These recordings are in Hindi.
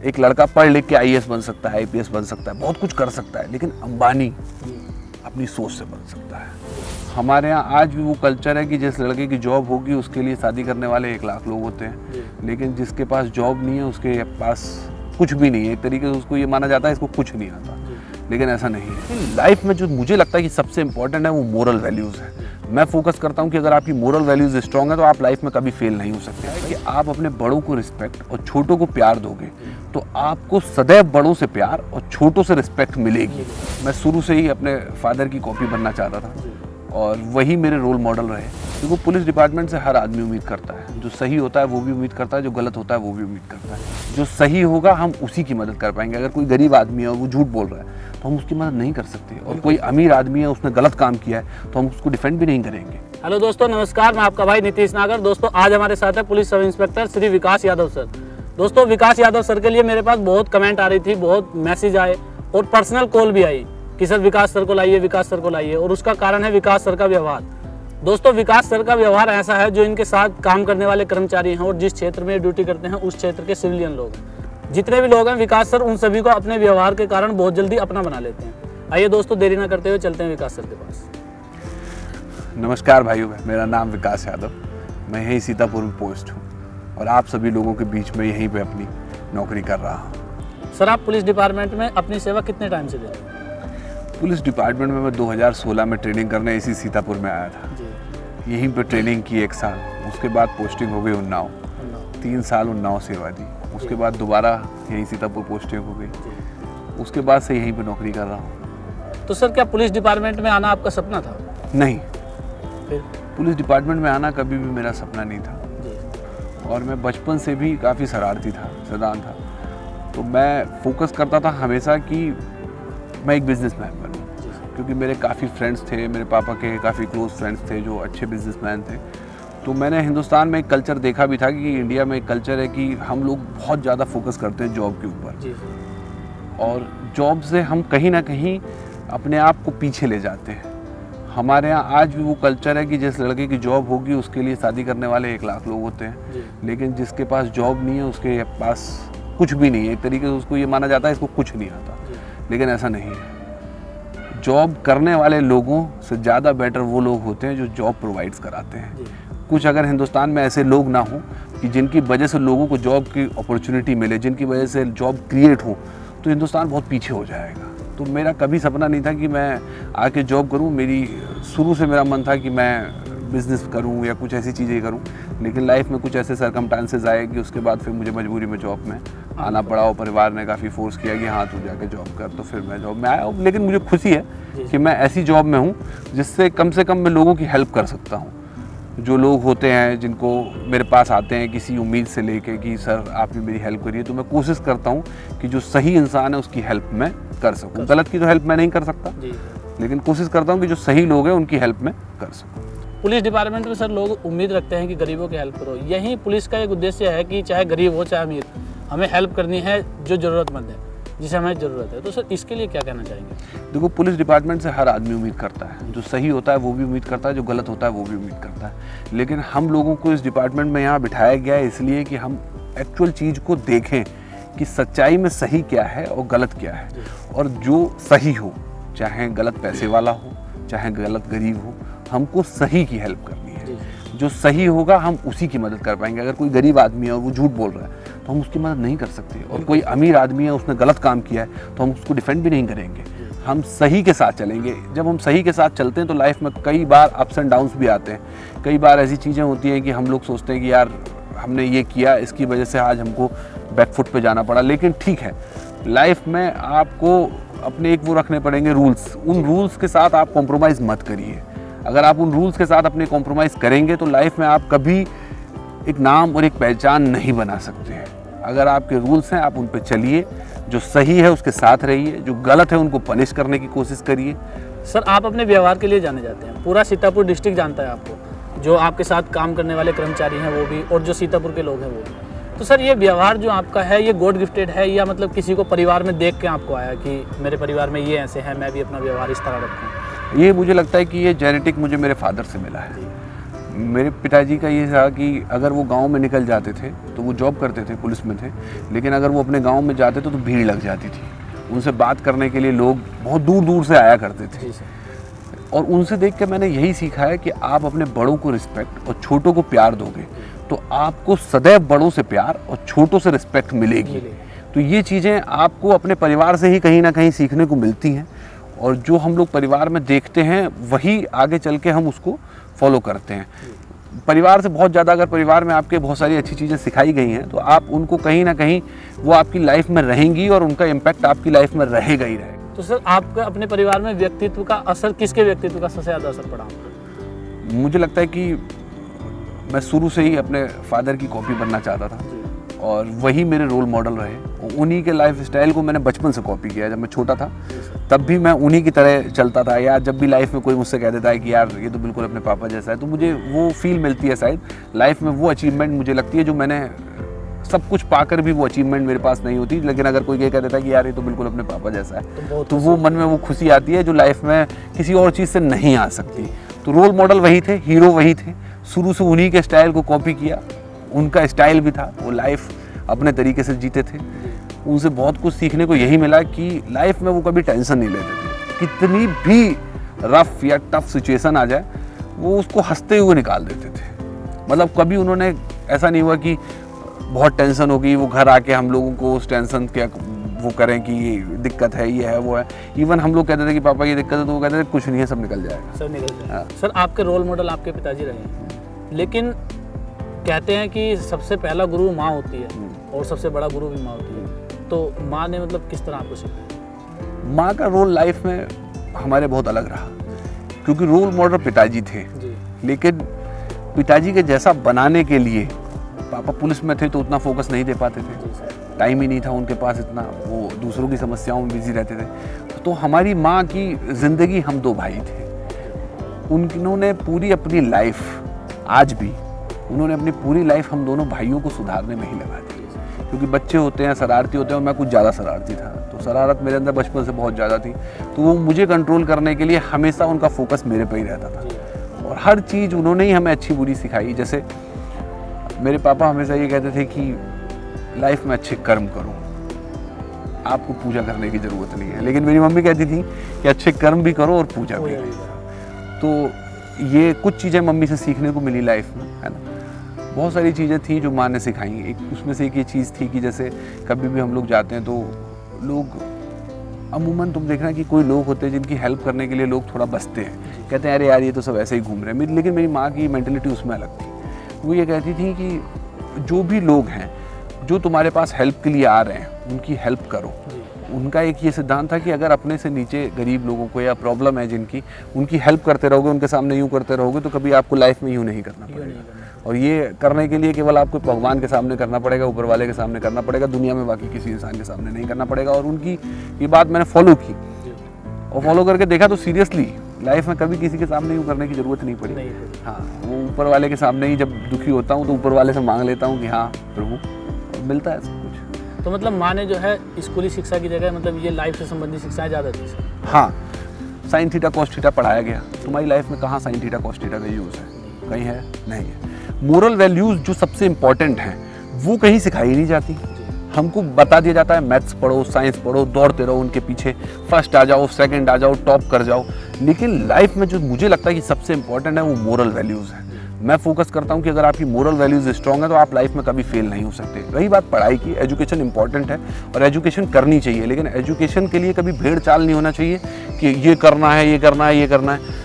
एक लड़का पढ़ लिख के आईएएस बन सकता है, आईपीएस बन सकता है, बहुत कुछ कर सकता है, लेकिन अंबानी अपनी सोच से बन सकता है। हमारे यहाँ आज भी वो कल्चर है कि जिस लड़के की जॉब होगी उसके लिए शादी करने वाले 1 लाख लोग होते हैं, लेकिन जिसके पास जॉब नहीं है उसके पास कुछ भी नहीं है। एक तरीके से उसको ये माना जाता है इसको कुछ नहीं आता, लेकिन ऐसा नहीं है। लाइफ में जो मुझे लगता है कि सबसे इंपॉर्टेंट है वो मोरल वैल्यूज़ है। मैं फोकस करता हूँ कि अगर आपकी मोरल वैल्यूज़ स्ट्रांग है तो आप लाइफ में कभी फेल नहीं हो सकते। कि आप अपने बड़ों को रिस्पेक्ट और छोटों को प्यार दोगे तो आपको सदैव बड़ों से प्यार और छोटों से रिस्पेक्ट मिलेगी। मैं शुरू से ही अपने फादर की कॉपी बनना चाहता था और वही मेरे रोल मॉडल रहे। क्योंकि पुलिस डिपार्टमेंट से हर आदमी उम्मीद करता है, जो सही होता है वो भी उम्मीद करता है, जो गलत होता है वो भी उम्मीद करता है। जो सही होगा हम उसी की मदद कर पाएंगे। अगर कोई गरीब आदमी है और वो झूठ बोल रहा है तो हम उसकी मदद नहीं कर सकते, और कोई अमीर आदमी है उसने गलत काम किया है तो हम उसको डिफेंड भी नहीं करेंगे। हेलो दोस्तों, नमस्कार। मैं आपका भाई नीतीश नागर। दोस्तों आज हमारे साथ है पुलिस सब इंस्पेक्टर श्री विकास यादव सर। दोस्तों विकास यादव सर के लिए मेरे पास बहुत कमेंट आ रही थी, बहुत मैसेज आए और पर्सनल कॉल भी आई कि सर विकास सर को लाइए, विकास सर को लाइए। और उसका कारण है विकास सर का व्यवहार। दोस्तों विकास सर का व्यवहार ऐसा है जो इनके साथ काम करने वाले कर्मचारी हैं और जिस क्षेत्र में ड्यूटी करते हैं उस क्षेत्र के सिविलियन लोग हैं, जितने भी लोग हैं, विकास सर उन सभी को अपने व्यवहार के कारण बहुत जल्दी अपना बना लेते हैं। आइए दोस्तों देरी ना करते हुए चलते हैं विकास सर के पास। नमस्कार भाइयों, मेरा नाम विकास यादव, मैं यहीं सीतापुर में पोस्ट हूँ और आप सभी लोगों के बीच में यहीं पे अपनी नौकरी कर रहा हूँ। सर आप पुलिस डिपार्टमेंट में अपनी सेवा कितने टाइम से दे रहे हैं? पुलिस डिपार्टमेंट में मैं 2016 में ट्रेनिंग करने इसी सीतापुर में आया था। यहीं पे ट्रेनिंग की 1 साल, उसके बाद पोस्टिंग हो गई उन्नाव, 3 साल उन्नाव सेवा दी। उसके बाद दोबारा यहीं सीतापुर पोस्टिंग हो गई, उसके बाद से यहीं पे नौकरी कर रहा हूँ। तो सर क्या पुलिस डिपार्टमेंट में आना आपका सपना था? नहीं, फिर पुलिस डिपार्टमेंट में आना कभी भी मेरा सपना नहीं था और मैं बचपन से भी काफ़ी शरारती था, शैतान था। तो मैं फोकस करता था हमेशा कि मैं एक बिजनेसमैन बनूं, क्योंकि मेरे काफ़ी फ्रेंड्स थे, मेरे पापा के काफ़ी क्लोज फ्रेंड्स थे जो अच्छे बिजनेसमैन थे। तो मैंने हिंदुस्तान में एक कल्चर देखा भी था कि इंडिया में एक कल्चर है कि हम लोग बहुत ज़्यादा फोकस करते हैं जॉब के ऊपर, और जॉब से हम कहीं ना कहीं अपने आप को पीछे ले जाते हैं। हमारे यहाँ आज भी वो कल्चर है कि जिस लड़के की जॉब होगी उसके लिए शादी करने वाले 1 लाख लोग होते हैं, लेकिन जिसके पास जॉब नहीं है उसके पास कुछ भी नहीं है। एक तरीके से उसको ये माना जाता है इसको कुछ नहीं आता, लेकिन ऐसा नहीं है। जॉब करने वाले लोगों से ज़्यादा बेटर वो लोग होते हैं जो जॉब प्रोवाइड्स कराते हैं। कुछ अगर हिंदुस्तान में ऐसे लोग ना हो कि जिनकी वजह से लोगों को जॉब की अपॉर्चुनिटी मिले, जिनकी वजह से जॉब क्रिएट हो, तो हिंदुस्तान बहुत पीछे हो जाएगा। तो मेरा कभी सपना नहीं था कि मैं आके जॉब करूं। मेरी शुरू से मेरा मन था कि मैं बिज़नेस करूं या कुछ ऐसी चीज़ें करूं, लेकिन लाइफ में कुछ ऐसे सरकमस्टांसेस आए कि उसके बाद फिर मुझे मजबूरी में जॉब में आना पड़ा और परिवार ने काफ़ी फोर्स किया कि हाँ तू जाके जॉब कर, तो फिर मैं जॉब में आया। लेकिन मुझे खुशी है कि मैं ऐसी जॉब में हूँ जिससे कम से कम मैं लोगों की हेल्प कर सकता हूँ। जो लोग होते हैं जिनको मेरे पास आते हैं किसी उम्मीद से लेके कि सर आप भी मेरी हेल्प करिए, तो मैं कोशिश करता हूँ कि जो सही इंसान है उसकी हेल्प मैं कर सकूँ। गलत की तो हेल्प मैं नहीं कर सकता, लेकिन कोशिश करता हूँ कि जो सही लोग हैं उनकी हेल्प मैं कर सकूँ। पुलिस डिपार्टमेंट में सर लोग उम्मीद रखते हैं कि गरीबों की हेल्प करो। यही पुलिस का एक उद्देश्य है कि चाहे गरीब हो चाहे अमीर, हमें हेल्प करनी है जो ज़रूरतमंद है, जिसे हमें ज़रूरत है। तो सर इसके लिए क्या कहना चाहेंगे? देखो, पुलिस डिपार्टमेंट से हर आदमी उम्मीद करता है, जो सही होता है वो भी उम्मीद करता है, जो गलत होता है वो भी उम्मीद करता है। लेकिन हम लोगों को इस डिपार्टमेंट में यहाँ बिठाया गया है इसलिए कि हम एक्चुअल चीज़ को देखें कि सच्चाई में सही क्या है और गलत क्या है, और जो सही हो, चाहे गलत पैसे वाला हो चाहे गलत गरीब हो, हमको सही की हेल्प करनी है। जो सही होगा हम उसी की मदद कर पाएंगे। अगर कोई गरीब आदमी है और वो झूठ बोल रहा है तो हम उसकी मदद नहीं कर सकते, और कोई अमीर आदमी है उसने गलत काम किया है तो हम उसको डिफेंड भी नहीं करेंगे। हम सही के साथ चलेंगे। जब हम सही के साथ चलते हैं तो लाइफ में कई बार अप्स एंड डाउन्स भी आते हैं। कई बार ऐसी चीज़ें होती हैं कि हम लोग सोचते हैं कि यार हमने ये किया, इसकी वजह से आज हमको बैकफुट पे जाना पड़ा। लेकिन ठीक है, लाइफ में आपको अपने एक वो रखने पड़ेंगे रूल्स। उन रूल्स के साथ आप कॉम्प्रोमाइज़ मत करिए। अगर आप उन रूल्स के साथ अपने कॉम्प्रोमाइज़ करेंगे तो लाइफ में आप कभी एक नाम और एक पहचान नहीं बना सकते हैं। अगर आपके रूल्स हैं आप उन पर चलिए, जो सही है उसके साथ रहिए, जो गलत है उनको पनिश करने की कोशिश करिए। सर आप अपने व्यवहार के लिए जाने जाते हैं, पूरा सीतापुर डिस्ट्रिक्ट जानता है आपको, जो आपके साथ काम करने वाले कर्मचारी हैं वो भी, और जो सीतापुर के लोग हैं वो भी। तो सर ये व्यवहार जो आपका है ये गॉड गिफ्टेड है, या मतलब किसी को परिवार में देख के आपको आया कि मेरे परिवार में ये ऐसे हैं, मैं भी अपना व्यवहार इस तरह रखूँ? ये मुझे लगता है कि ये जेनेटिक मुझे मेरे फादर से मिला है। मेरे पिताजी का ये था कि अगर वो गांव में निकल जाते थे तो वो जॉब करते थे, पुलिस में थे, लेकिन अगर वो अपने गांव में जाते तो भीड़ लग जाती थी। उनसे बात करने के लिए लोग बहुत दूर दूर से आया करते थे। और उनसे देख के मैंने यही सीखा है कि आप अपने बड़ों को रिस्पेक्ट और छोटों को प्यार दोगे तो आपको सदैव बड़ों से प्यार और छोटों से रिस्पेक्ट मिलेगी। तो ये चीज़ें आपको अपने परिवार से ही कहीं ना कहीं सीखने को मिलती हैं, और जो हम लोग परिवार में देखते हैं वही आगे चल के हम उसको फॉलो करते हैं। परिवार से बहुत ज़्यादा, अगर परिवार में आपके बहुत सारी अच्छी चीज़ें सिखाई गई हैं तो आप उनको कहीं ना कहीं वो आपकी लाइफ में रहेंगी और उनका इम्पैक्ट आपकी लाइफ में रहेगा ही रहेगा। तो सर आपका अपने परिवार में व्यक्तित्व का असर, किसके व्यक्तित्व का सबसे ज़्यादा असर पड़ा? मुझे लगता है कि मैं शुरू से ही अपने फादर की कॉपी बनना चाहता था और वही मेरे रोल मॉडल रहे। उन्हीं के लाइफ स्टाइल को मैंने बचपन से कॉपी किया। जब मैं छोटा था तब भी मैं उन्हीं की तरह चलता था। या जब भी लाइफ में कोई मुझसे कह देता है कि यार ये तो बिल्कुल अपने पापा जैसा है, तो मुझे वो फील मिलती है शायद लाइफ में। वो अचीवमेंट मुझे लगती है जो मैंने सब कुछ पाकर भी वो अचीवमेंट मेरे पास नहीं होती, लेकिन अगर कोई ये कह देता है कि यार ये तो बिल्कुल अपने पापा जैसा है तो वो मन में वो खुशी आती है जो लाइफ में किसी और चीज़ से नहीं आ सकती। तो रोल मॉडल वही थे, हीरो वही थे। शुरू से उन्हीं के स्टाइल को कॉपी किया। उनका स्टाइल भी था, वो लाइफ अपने तरीके से जीते थे। उनसे बहुत कुछ सीखने को यही मिला कि लाइफ में वो कभी टेंशन नहीं लेते थे। कितनी भी रफ या टफ सिचुएशन आ जाए वो उसको हंसते हुए निकाल देते थे। मतलब कभी उन्होंने ऐसा नहीं हुआ कि बहुत टेंशन होगी वो घर आके हम लोगों को उस टेंशन क्या वो करें कि ये दिक्कत है, ये है, वो है। इवन हम लोग कहते थे कि पापा ये दिक्कत है तो वो कहते थे कुछ नहीं है, सब निकल जाएगा, सब निकल जाएगा। सर आपके रोल मॉडल आपके पिताजी रहे हैं, लेकिन कहते हैं कि सबसे पहला गुरु माँ होती है और सबसे बड़ा गुरु भी माँ होती है। तो माँ ने मतलब किस तरह आपको सिखाया? माँ का रोल लाइफ में हमारे बहुत अलग रहा, क्योंकि रोल मॉडल पिताजी थे जी। लेकिन पिताजी के जैसा बनाने के लिए पापा पुलिस में थे तो उतना फोकस नहीं दे पाते थे, टाइम ही नहीं था उनके पास इतना, वो दूसरों की समस्याओं में बिजी रहते थे। तो हमारी माँ की ज़िंदगी हम दो भाई थे। उन्होंने पूरी अपनी लाइफ, आज भी उन्होंने अपनी पूरी लाइफ हम दोनों भाइयों को सुधारने में ही लगा दी। क्योंकि बच्चे होते हैं, शरारती होते हैं, और मैं कुछ ज़्यादा शरारती था, तो शरारत मेरे अंदर बचपन से बहुत ज़्यादा थी। तो वो मुझे कंट्रोल करने के लिए हमेशा उनका फोकस मेरे पे ही रहता था, और हर चीज़ उन्होंने ही हमें अच्छी बुरी सिखाई। जैसे मेरे पापा हमेशा ये कहते थे कि लाइफ में अच्छे कर्म करो, आपको पूजा करने की ज़रूरत नहीं है। लेकिन मेरी मम्मी कहती थी कि अच्छे कर्म भी करो और पूजा भी करो। तो ये कुछ चीज़ें मम्मी से सीखने को मिली लाइफ में, है ना। बहुत सारी चीज़ें थी जो माँ ने सिखाई। एक उसमें से एक ये चीज़ थी कि जैसे कभी भी हम लोग जाते हैं तो लोग अमूमन, तुम देखना कि कोई लोग होते हैं जिनकी हेल्प करने के लिए लोग थोड़ा बचते हैं, कहते हैं अरे यार ये तो सब ऐसे ही घूम रहे हैं। लेकिन मेरी माँ की मेंटलिटी उसमें अलग थी। वो ये कहती थी कि जो भी लोग हैं जो तुम्हारे पास हेल्प के लिए आ रहे हैं उनकी हेल्प करो। उनका एक ये सिद्धांत था कि अगर अपने से नीचे गरीब लोगों को या प्रॉब्लम है जिनकी, उनकी हेल्प करते रहोगे, उनके सामने यूँ करते रहोगे, तो कभी आपको लाइफ में यूँ नहीं करना पड़ेगा। और ये करने के लिए केवल आपको भगवान के सामने करना पड़ेगा, ऊपर वाले के सामने करना पड़ेगा, दुनिया में बाकी किसी इंसान के सामने नहीं करना पड़ेगा। और उनकी ये बात मैंने फॉलो की और फॉलो करके देखा तो सीरियसली लाइफ में कभी किसी के सामने यूँ करने की ज़रूरत नहीं पड़ी। हाँ, वो ऊपर वाले के सामने ही जब दुखी होता हूँ तो ऊपर वाले से मांग लेता हूँ कि हाँ प्रभु, मिलता है सब कुछ। तो मतलब माँ ने जो है स्कूली शिक्षा की जगह मतलब ये लाइफ से संबंधित शिक्षाएं ज़्यादा दी। हाँ, साइन थीटा कॉस थीटा पढ़ाया गया। तुम्हारी लाइफ में कहाँ साइन थीटा कॉस थीटा का यूज़ है? कहीं है? नहीं है। मोरल वैल्यूज़ जो सबसे इम्पॉर्टेंट हैं वो कहीं सिखाई नहीं जाती। हमको बता दिया जाता है मैथ्स पढ़ो, साइंस पढ़ो, दौड़ते रहो उनके पीछे, फर्स्ट आ जाओ, सेकंड आ जाओ, टॉप कर जाओ। लेकिन लाइफ में जो मुझे लगता है कि सबसे इम्पॉर्टेंट है वो मोरल वैल्यूज़ है। मैं फोकस करता हूँ कि अगर आपकी मोरल वैल्यूज़ स्ट्रॉन्ग है तो आप लाइफ में कभी फेल नहीं हो सकते। रही बात पढ़ाई की, एजुकेशन इंपॉर्टेंट है और एजुकेशन करनी चाहिए, लेकिन एजुकेशन के लिए कभी भेड़ चाल नहीं होना चाहिए कि ये करना है, ये करना है, ये करना है।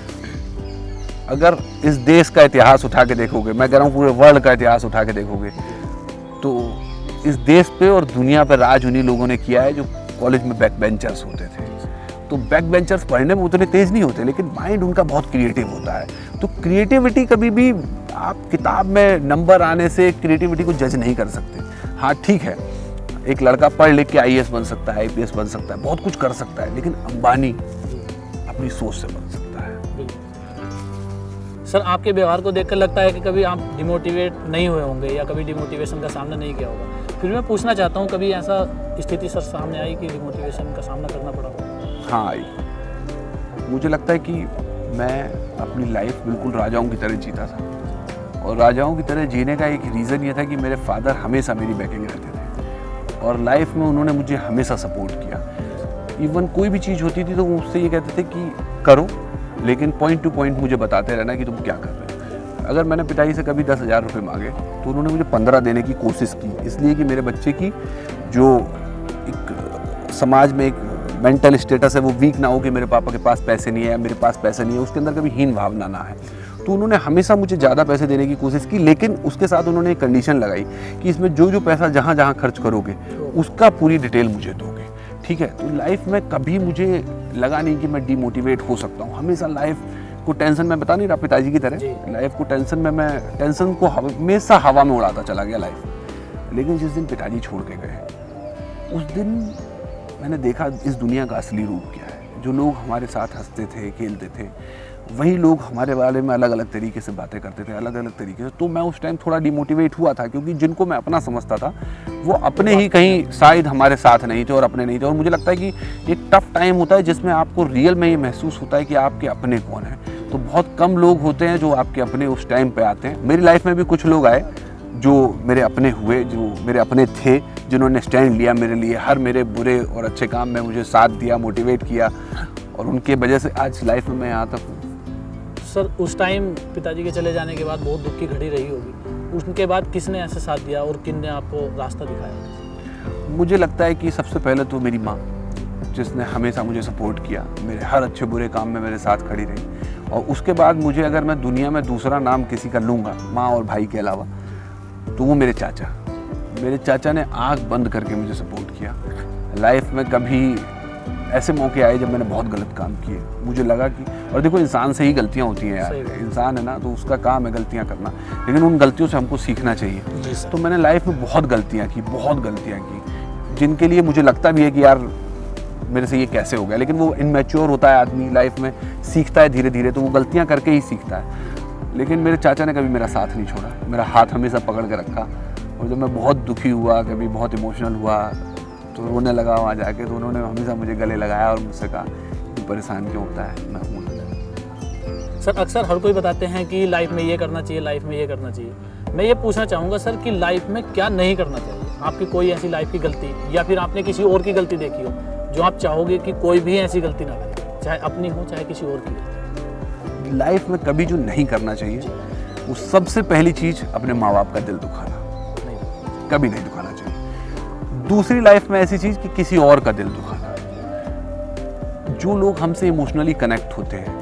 अगर इस देश का इतिहास उठा के देखोगे, मैं कह रहा हूँ पूरे वर्ल्ड का इतिहास उठा के देखोगे, तो इस देश पे और दुनिया पे राज उन्हीं लोगों ने किया है जो कॉलेज में बैक बेंचर्स होते थे। तो बैक बेंचर्स पढ़ने में उतने तेज नहीं होते, लेकिन माइंड उनका बहुत क्रिएटिव होता है। तो क्रिएटिविटी कभी भी आप किताब में नंबर आने से क्रिएटिविटी को जज नहीं कर सकते। हाँ ठीक है, एक लड़का पढ़ लिख के IAS बन सकता है, IPS बन सकता है, बहुत कुछ कर सकता है, लेकिन अंबानी अपनी सोच से बन सकता है। सर आपके व्यवहार को देखकर लगता है कि कभी आप डिमोटिवेट नहीं हुए होंगे या कभी डिमोटिवेशन का सामना नहीं किया होगा। फिर मैं पूछना चाहता हूँ, कभी ऐसा स्थिति सर सामने आई कि डिमोटिवेशन का सामना करना पड़ा हो? हाँ आई। मुझे लगता है कि मैं अपनी लाइफ बिल्कुल राजाओं की तरह जीता था। और राजाओं की तरह जीने का एक रीज़न ये था कि मेरे फादर हमेशा मेरी बैकिंग रहते थे और लाइफ में उन्होंने मुझे हमेशा सपोर्ट किया। इवन कोई भी चीज़ होती थी तो वो मुझसे ये कहते थे कि करो, लेकिन पॉइंट टू पॉइंट मुझे बताते रहना कि तुम क्या कर रहे हो। अगर मैंने पिताजी से कभी 10,000 रुपये मांगे तो उन्होंने मुझे 15 देने की कोशिश की, इसलिए कि मेरे बच्चे की जो एक समाज में एक मेंटल स्टेटस है वो वीक ना हो कि मेरे पापा के पास पैसे नहीं है या मेरे पास पैसे नहीं है, उसके अंदर कभी हीन भावना ना है। तो उन्होंने हमेशा मुझे ज़्यादा पैसे देने की कोशिश की, लेकिन उसके साथ उन्होंने एक कंडीशन लगाई कि इसमें जो जो पैसा जहाँ जहाँ खर्च करोगे उसका पूरी डिटेल मुझे दोगे, ठीक है। तो लाइफ में कभी मुझे लगा नहीं कि मैं डिमोटिवेट हो सकता हूँ। हमेशा लाइफ को टेंशन में, बता नहीं रहा पिताजी की तरह, लाइफ को टेंशन में, मैं टेंशन को हमेशा हवा में उड़ाता चला गया लाइफ। लेकिन जिस दिन पिताजी छोड़ के गए उस दिन मैंने देखा इस दुनिया का असली रूप क्या है। जो लोग हमारे साथ हंसते थे, खेलते थे, वही लोग हमारे बारे में अलग अलग तरीके से बातें करते थे, अलग अलग तरीके से। तो मैं उस टाइम थोड़ा डिमोटिवेट हुआ था, क्योंकि जिनको मैं अपना समझता था वो अपने ही कहीं शायद हमारे साथ नहीं थे और अपने नहीं थे। और मुझे लगता है कि एक टफ टाइम होता है जिसमें आपको रियल में ये महसूस होता है कि आपके अपने कौन हैं। तो बहुत कम लोग होते हैं जो आपके अपने उस टाइम पे आते हैं। मेरी लाइफ में भी कुछ लोग आए जो मेरे अपने हुए, जो मेरे अपने थे, जिन्होंने स्टैंड लिया मेरे लिए, हर मेरे बुरे और अच्छे काम में मुझे साथ दिया, मोटिवेट किया, और उनके वजह से आज लाइफ में मैं यहाँ तक हूँ। सर उस टाइम पिताजी के चले जाने के बाद बहुत दुख की घड़ी रही होगी, उसके बाद किसने ऐसे साथ दिया और किन ने आपको रास्ता दिखाया? मुझे लगता है कि सबसे पहले तो मेरी माँ, जिसने हमेशा मुझे सपोर्ट किया, मेरे हर अच्छे बुरे काम में मेरे साथ खड़ी रही। और उसके बाद मुझे अगर मैं दुनिया में दूसरा नाम किसी का लूँगा माँ और भाई के अलावा, तो वो मेरे चाचा। मेरे चाचा ने आँख बंद करके मुझे सपोर्ट किया। लाइफ में कभी ऐसे मौके आए जब मैंने बहुत गलत काम किए, मुझे लगा कि, और देखो इंसान से ही गलतियाँ होती हैं यार, इंसान है ना, तो उसका काम है गलतियाँ करना, लेकिन उन गलतियों से हमको सीखना चाहिए। तो मैंने लाइफ में बहुत गलतियाँ की, जिनके लिए मुझे लगता भी है कि यार मेरे से ये कैसे हो गया, लेकिन वो इनमैच्योर होता है आदमी, लाइफ में सीखता है धीरे धीरे, तो वो गलतियाँ करके ही सीखता है। लेकिन मेरे चाचा ने कभी मेरा साथ नहीं छोड़ा, मेरा हाथ हमेशा पकड़ के रखा। और जब मैं बहुत दुखी हुआ, कभी बहुत इमोशनल हुआ, तो रोने लगा वहाँ जाके, तो उन्होंने हमेशा मुझे गले लगाया और मुझसे कहा कि परेशान क्यों होता है, मैं हूँ। सर अक्सर हर कोई बताते हैं कि लाइफ में ये करना चाहिए, लाइफ में ये करना चाहिए। मैं ये पूछना चाहूँगा सर कि लाइफ में क्या नहीं करना चाहिए? आपकी कोई ऐसी लाइफ की गलती, या फिर आपने किसी और की गलती देखी हो जो आप चाहोगे कि कोई भी ऐसी गलती ना करे, चाहे अपनी हो चाहे किसी और की? लाइफ में कभी जो नहीं करना चाहिए, वो सबसे पहली चीज़ अपने माँ बाप का दिल दुखाना, कभी नहीं दुखाना चाहिए। दूसरी लाइफ में ऐसी चीज़ कि किसी और का दिल दुखाना। जो लोग हमसे इमोशनली कनेक्ट होते हैं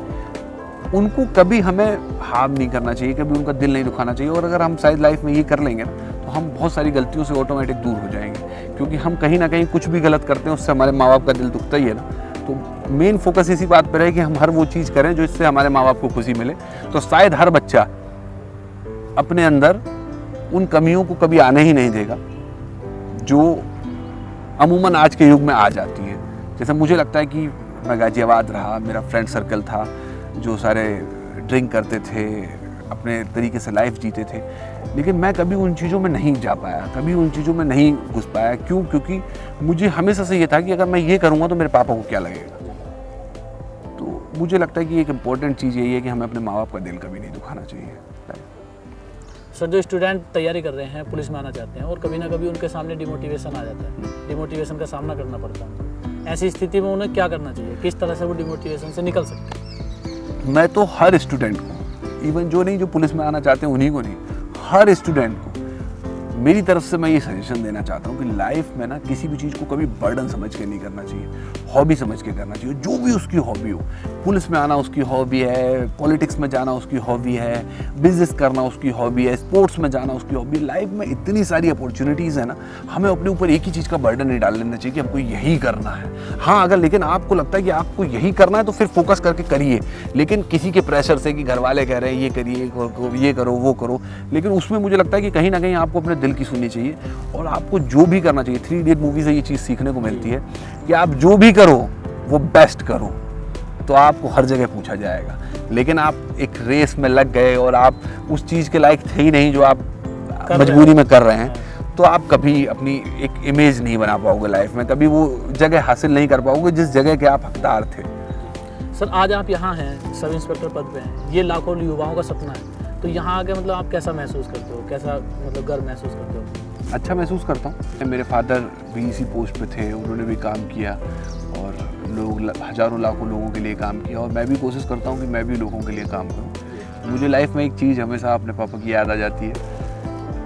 उनको कभी हमें हार्म नहीं करना चाहिए, कभी उनका दिल नहीं दुखाना चाहिए। और अगर हम शायद लाइफ में ये कर लेंगे ना, तो हम बहुत सारी गलतियों से ऑटोमेटिक दूर हो जाएंगे, क्योंकि हम कहीं ना कहीं कुछ भी गलत करते हैं उससे हमारे माँ बाप का दिल दुखता ही है ना। तो मेन फोकस इसी बात पर है कि हम हर वो चीज़ करें जो इससे हमारे माँ बाप को खुशी मिले। तो शायद हर बच्चा अपने अंदर उन कमियों को कभी आने ही नहीं देगा जो अमूमन आज के युग में आ जाती है। जैसे मुझे लगता है कि मैं गाजियाबाद रहा, मेरा फ्रेंड सर्कल था जो सारे ड्रिंक करते थे, अपने तरीके से लाइफ जीते थे, लेकिन मैं कभी उन चीज़ों में नहीं जा पाया, कभी उन चीज़ों में नहीं घुस पाया। क्यों? क्योंकि मुझे हमेशा से ये था कि अगर मैं ये करूँगा तो मेरे पापा को क्या लगेगा। तो मुझे लगता है कि एक इम्पॉर्टेंट चीज़ यही है कि हमें अपने माँ बाप का दिल कभी नहीं दुखाना चाहिए। सर जो स्टूडेंट तैयारी कर रहे हैं, पुलिस में आना चाहते हैं, और कभी ना कभी उनके सामने डिमोटिवेशन आ जाता है, डिमोटिवेशन का सामना करना पड़ता है, ऐसी स्थिति में उन्हें क्या करना चाहिए, किस तरह से वो डिमोटिवेशन से निकल सकते हैं? मैं तो हर स्टूडेंट को, इवन जो नहीं, जो पुलिस में आना चाहते हैं उन्हीं को नहीं, हर स्टूडेंट को मेरी तरफ से मैं ये सजेशन देना चाहता हूँ कि लाइफ में ना किसी भी चीज़ को कभी बर्डन समझ के नहीं करना चाहिए, हॉबी समझ के करना चाहिए। जो भी उसकी हॉबी हो, पुलिस में आना उसकी हॉबी है, पॉलिटिक्स में जाना उसकी हॉबी है, बिजनेस करना उसकी हॉबी है, स्पोर्ट्स में जाना उसकी हॉबी है। लाइफ में इतनी सारी अपॉर्चुनिटीज़ है ना, हमें अपने ऊपर एक ही चीज़ का बर्डन नहीं डाल लेना चाहिए कि हमको यही करना है। हाँ, अगर लेकिन आपको लगता है कि आपको यही करना है तो फिर फोकस करके करिए, लेकिन किसी के प्रेशर से कि घर वाले कह रहे हैं ये करिए, ये करो, वो करो, लेकिन उसमें मुझे लगता है कि कहीं ना कहीं आपको अपने दिल की सुननी चाहिए और आपको जो भी करना चाहिए। 3 इडियट मूवी से ये चीज़ सीखने को मिलती है कि आप जो भी करो वो बेस्ट करो, तो आपको हर जगह पूछा जाएगा। लेकिन आप एक रेस में लग गए और आप उस चीज़ के लायक थे ही नहीं जो आप मजबूरी में कर रहे हैं, तो आप कभी अपनी एक इमेज नहीं बना पाओगे लाइफ में, कभी वो जगह हासिल नहीं कर पाओगे जिस जगह के आप हकदार थे। सर आज आप यहाँ हैं, सब इंस्पेक्टर पद पे हैं, ये लाखों युवाओं का सपना है, तो यहाँ आके मतलब आप कैसा महसूस करते हो, कैसा मतलब गर्व महसूस करते हो? अच्छा महसूस करता हूँ। मेरे फादर भी इसी पोस्ट पे थे, उन्होंने भी काम किया और लोग हज़ारों लाखों लोगों के लिए काम किया, और मैं भी कोशिश करता हूँ कि मैं भी लोगों के लिए काम करूँ। मुझे लाइफ में एक चीज़ हमेशा अपने पापा की याद आ जाती है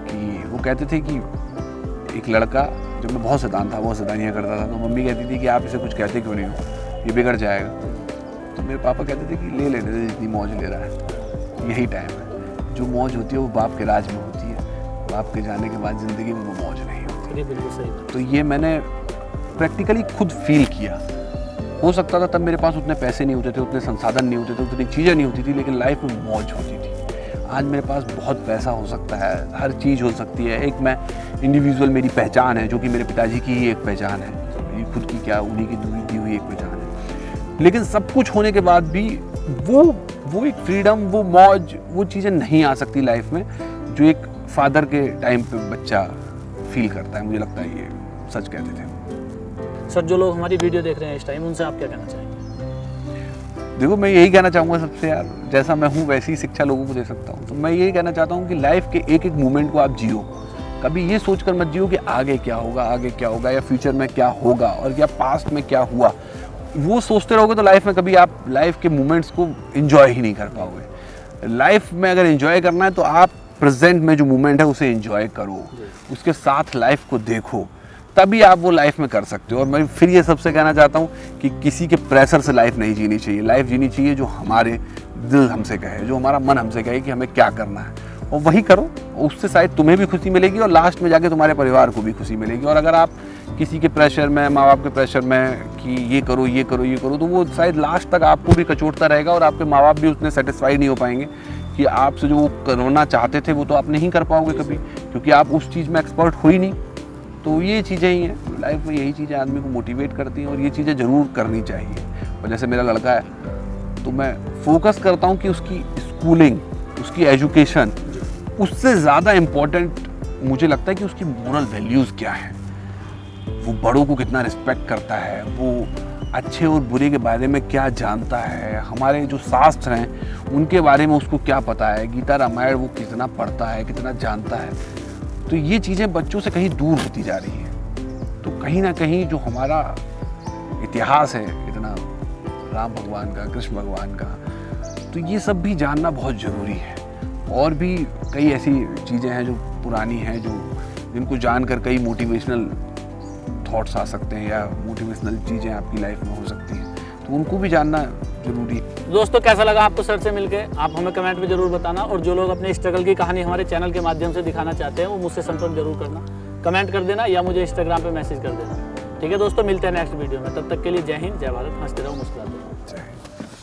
कि वो कहते थे कि एक लड़का, जब मैं बहुत शैतान था, बहुत शैतानियाँ करता था, तो मम्मी कहती थी कि आप इसे कुछ कहते क्यों नहीं हो, ये बिगड़ जाएगा। तो मेरे पापा कहते थे कि ले लेने दे, जितनी मौज ले रहा है, यही टाइम है। जो मौज होती है वो बाप के राज में होती है, बाप के जाने के बाद ज़िंदगी में वो मौज नहीं होती। बिल्कुल सही बात। तो ये मैंने प्रैक्टिकली खुद फील किया। हो सकता था तब मेरे पास उतने पैसे नहीं होते थे, उतने संसाधन नहीं होते थे, उतनी चीज़ें नहीं होती थी, लेकिन लाइफ में मौज होती थी। आज मेरे पास बहुत पैसा हो सकता है, हर चीज़ हो सकती है। एक मैं इंडिविजुअल, मेरी पहचान है जो कि मेरे पिताजी की ही एक पहचान है, मेरी खुद की क्या, उन्हीं की दी हुई एक पहचान है। लेकिन सब कुछ होने के बाद भी वो एक फ्रीडम, वो मौज, वो चीज़ें नहीं आ सकती लाइफ में जो एक फादर के टाइम पे बच्चा फील करता है। मुझे लगता है ये सच कहते थे। सर, जो लोग हमारी वीडियो देख रहे हैं इस टाइम, उनसे आप क्या कहना चाहेंगे? देखो, मैं यही कहना चाहूँगा सबसे, यार जैसा मैं हूँ वैसी शिक्षा लोगों को दे सकता हूँ। तो मैं यही कहना चाहता हूँ कि लाइफ के एक एक मोमेंट को आप जियो। कभी ये सोचकर मत जियो कि आगे क्या होगा या फ्यूचर में क्या होगा और या पास्ट में क्या हुआ। वो सोचते रहोगे तो लाइफ में कभी आप लाइफ के मोमेंट्स को एंजॉय ही नहीं कर पाओगे। लाइफ में अगर एंजॉय करना है तो आप प्रेजेंट में जो मोमेंट है उसे एंजॉय करो, उसके साथ लाइफ को देखो, तभी आप वो लाइफ में कर सकते हो। और मैं फिर ये सबसे कहना चाहता हूँ कि किसी के प्रेशर से लाइफ नहीं जीनी चाहिए। लाइफ जीनी चाहिए जो हमारे दिल हमसे कहे, जो हमारा मन हमसे कहे कि हमें क्या करना है, और वही करो। उससे शायद तुम्हें भी खुशी मिलेगी और लास्ट में जाके तुम्हारे परिवार को भी खुशी मिलेगी। और अगर आप किसी के प्रेशर में, माँ बाप के प्रेशर में कि ये करो ये करो ये करो, तो वो शायद लास्ट तक आपको भी कचोटता रहेगा और आपके माँ बाप भी उतने सेटिस्फाई नहीं हो पाएंगे कि आपसे जो वो करना चाहते थे वो तो आप नहीं कर पाओगे कभी, क्योंकि आप उस चीज़ में एक्सपर्ट हो ही नहीं। तो ये चीज़ें ही हैं लाइफ में, यही चीज़ें आदमी को मोटिवेट करती हैं और ये चीज़ें ज़रूर करनी चाहिए। और जैसे मेरा लड़का है तो मैं फोकस करता हूँ कि उसकी स्कूलिंग, उसकी एजुकेशन, उससे ज़्यादा इम्पोर्टेंट मुझे लगता है कि उसकी मोरल वैल्यूज़ क्या हैं, वो बड़ों को कितना रिस्पेक्ट करता है, वो अच्छे और बुरे के बारे में क्या जानता है, हमारे जो शास्त्र हैं उनके बारे में उसको क्या पता है, गीता रामायण वो कितना पढ़ता है, कितना जानता है। तो ये चीज़ें बच्चों से कहीं दूर होती जा रही हैं। तो कहीं ना कहीं जो हमारा इतिहास है इतना, राम भगवान का, कृष्ण भगवान का, तो ये सब भी जानना बहुत ज़रूरी है। और भी कई ऐसी चीज़ें हैं जो पुरानी हैं, जो जिनको जानकर कई मोटिवेशनल थॉट्स आ सकते हैं या मोटिवेशनल चीज़ें आपकी लाइफ में हो सकती हैं, तो उनको भी जानना जरूरी है। दोस्तों, कैसा लगा आपको सर से मिलके, आप हमें कमेंट में जरूर बताना। और जो लोग अपने स्ट्रगल की कहानी हमारे चैनल के माध्यम से दिखाना चाहते हैं वो मुझसे संपर्क जरूर करना, कमेंट कर देना या मुझे इंस्टाग्राम पे मैसेज कर देना। ठीक है दोस्तों, मिलते हैं नेक्स्ट वीडियो में। तब तक के लिए जय हिंद, जय भारत, हंसते रहो, मुस्कुराते रहो। जय हिंद।